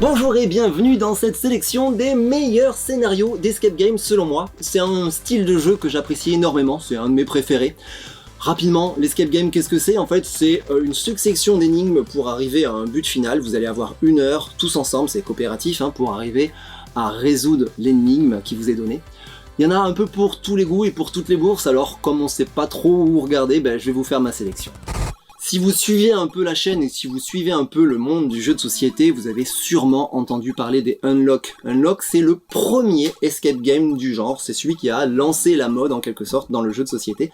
Bonjour et bienvenue dans cette sélection des meilleurs scénarios d'escape game selon moi. C'est un style de jeu que j'apprécie énormément, c'est un de mes préférés. Rapidement, l'escape game, qu'est-ce que c'est? En fait, c'est une succession d'énigmes pour arriver à un but final. Vous allez avoir 1 heure, tous ensemble, c'est coopératif, pour arriver à résoudre l'énigme qui vous est donnée. Il y en a un peu pour tous les goûts et pour toutes les bourses, alors comme on sait pas trop où regarder, je vais vous faire ma sélection. Si vous suivez un peu la chaîne et si vous suivez un peu le monde du jeu de société, vous avez sûrement entendu parler des Unlock. Unlock, c'est le premier escape game du genre, c'est celui qui a lancé la mode en quelque sorte dans le jeu de société.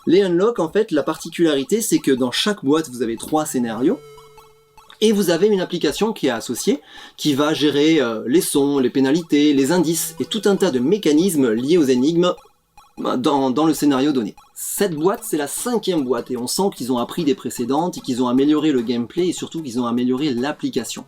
Les Unlock, en fait, la particularité, c'est que dans chaque boîte, vous avez 3 scénarios, et vous avez une application qui est associée, qui va gérer les sons, les pénalités, les indices, et tout un tas de mécanismes liés aux énigmes dans le scénario donné. Cette boîte, c'est la 5e boîte, et on sent qu'ils ont appris des précédentes, et qu'ils ont amélioré le gameplay, et surtout qu'ils ont amélioré l'application.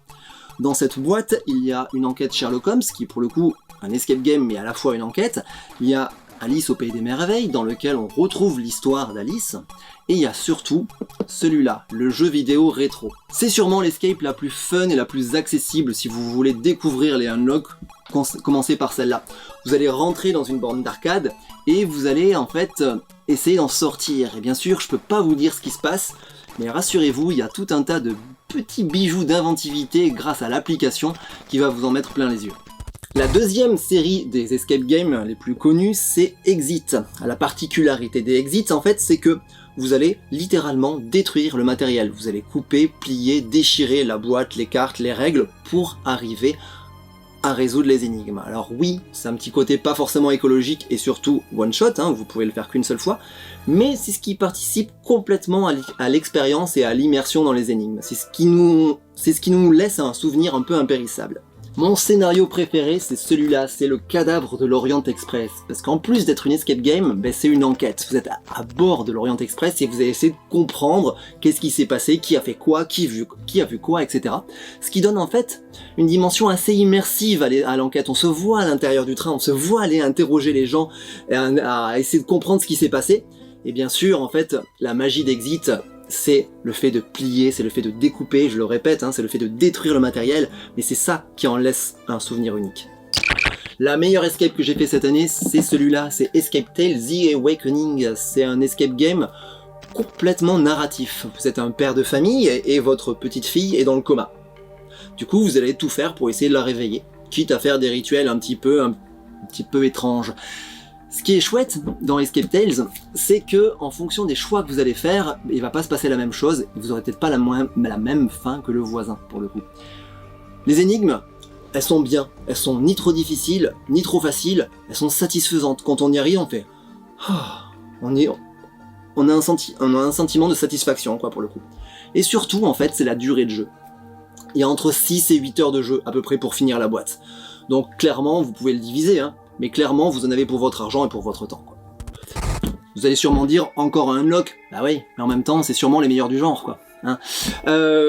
Dans cette boîte, il y a une enquête Sherlock Holmes, qui est pour le coup un escape game, mais à la fois une enquête. Il y a Alice au Pays des Merveilles, dans lequel on retrouve l'histoire d'Alice, et il y a surtout celui-là, le jeu vidéo rétro. C'est sûrement l'escape la plus fun et la plus accessible si vous voulez découvrir les Unlock, commencez par celle-là. Vous allez rentrer dans une borne d'arcade, et vous allez en fait essayer d'en sortir. Et bien sûr, je peux pas vous dire ce qui se passe, mais rassurez-vous, il y a tout un tas de petits bijoux d'inventivité grâce à l'application qui va vous en mettre plein les yeux. La deuxième série des escape games les plus connus, c'est Exit. La particularité des Exit, en fait, c'est que vous allez littéralement détruire le matériel. Vous allez couper, plier, déchirer la boîte, les cartes, les règles pour arriver à résoudre les énigmes. Alors oui, c'est un petit côté pas forcément écologique et surtout one shot, vous pouvez le faire qu'une seule fois, mais c'est ce qui participe complètement à l'expérience et à l'immersion dans les énigmes. C'est ce qui nous laisse un souvenir un peu impérissable. Mon scénario préféré, c'est celui-là, c'est le cadavre de l'Orient Express. Parce qu'en plus d'être une escape game, c'est une enquête. Vous êtes à bord de l'Orient Express et vous allez essayer de comprendre qu'est-ce qui s'est passé, qui a fait quoi, qui a vu quoi, etc. Ce qui donne en fait une dimension assez immersive à l'enquête. On se voit à l'intérieur du train, on se voit aller interroger les gens, à essayer de comprendre ce qui s'est passé. Et bien sûr, en fait, la magie d'Exit, c'est le fait de plier, c'est le fait de découper, je le répète, c'est le fait de détruire le matériel, mais c'est ça qui en laisse un souvenir unique. La meilleure escape que j'ai fait cette année, c'est celui-là, c'est Escape Tale The Awakening. C'est un escape game complètement narratif. Vous êtes un père de famille et votre petite fille est dans le coma. Du coup, vous allez tout faire pour essayer de la réveiller, quitte à faire des rituels un petit peu étranges. Ce qui est chouette dans Escape Tales, c'est que en fonction des choix que vous allez faire, il va pas se passer la même chose, et vous aurez peut-être pas la même fin que le voisin, pour le coup. Les énigmes, elles sont bien, elles sont ni trop difficiles, ni trop faciles, elles sont satisfaisantes. Quand on y arrive, on fait on a un sentiment de satisfaction, pour le coup. Et surtout, en fait, c'est la durée de jeu. Il y a entre 6 et 8 heures de jeu, à peu près, pour finir la boîte. Donc clairement, vous pouvez le diviser, mais clairement, vous en avez pour votre argent et pour votre temps. Vous allez sûrement dire, encore un Unlock. Bah oui, mais en même temps, c'est sûrement les meilleurs du genre,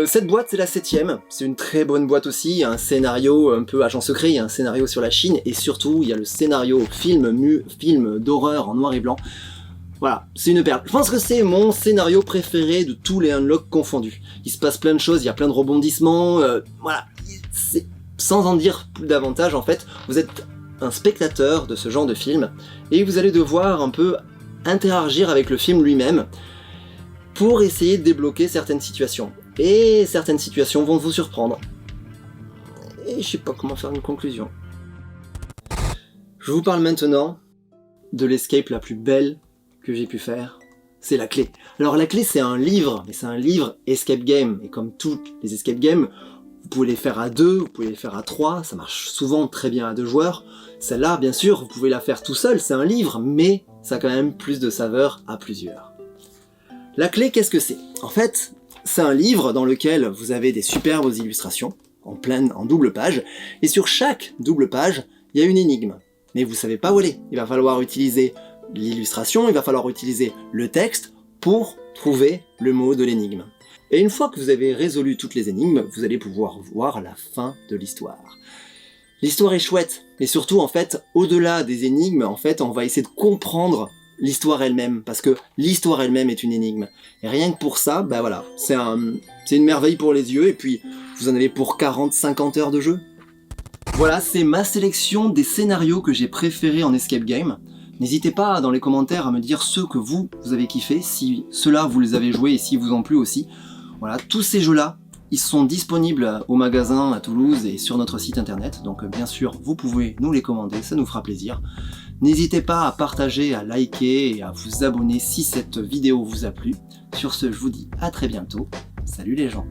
Cette boîte, c'est la 7e. C'est une très bonne boîte aussi. Il y a un scénario un peu agent secret, il y a un scénario sur la Chine, et surtout, il y a le scénario film d'horreur en noir et blanc. Voilà, c'est une perle. Je pense que c'est mon scénario préféré de tous les Unlock confondus. Il se passe plein de choses, il y a plein de rebondissements, voilà. Sans en dire plus davantage, en fait, vous êtes un spectateur de ce genre de film, et vous allez devoir un peu interagir avec le film lui-même pour essayer de débloquer certaines situations. Et certaines situations vont vous surprendre. Et je sais pas comment faire une conclusion. Je vous parle maintenant de l'escape la plus belle que j'ai pu faire. C'est La Clé. Alors La Clé, c'est un livre, mais c'est un livre escape game, et comme tous les escape games, vous pouvez les faire à 2, vous pouvez les faire à 3, ça marche souvent très bien à 2 joueurs. Celle-là, bien sûr, vous pouvez la faire tout seul, c'est un livre, mais ça a quand même plus de saveur à plusieurs. La Clé, qu'est-ce que c'est? En fait, c'est un livre dans lequel vous avez des superbes illustrations, en double page, et sur chaque double page, il y a une énigme. Mais vous savez pas où elle est. Il va falloir utiliser l'illustration, il va falloir utiliser le texte pour trouver le mot de l'énigme. Et une fois que vous avez résolu toutes les énigmes, vous allez pouvoir voir la fin de l'histoire. L'histoire est chouette, mais surtout, en fait, au-delà des énigmes, en fait, on va essayer de comprendre l'histoire elle-même, parce que l'histoire elle-même est une énigme. Et rien que pour ça, bah voilà, c'est une merveille pour les yeux, et puis vous en avez pour 40-50 heures de jeu. Voilà, c'est ma sélection des scénarios que j'ai préférés en escape game. N'hésitez pas dans les commentaires à me dire ceux que vous avez kiffés, si ceux-là vous les avez joués et si vous ont plu aussi. Voilà, tous ces jeux-là, ils sont disponibles au magasin à Toulouse et sur notre site internet, donc bien sûr vous pouvez nous les commander, ça nous fera plaisir. N'hésitez pas à partager, à liker et à vous abonner si cette vidéo vous a plu. Sur ce, je vous dis à très bientôt. Salut les gens!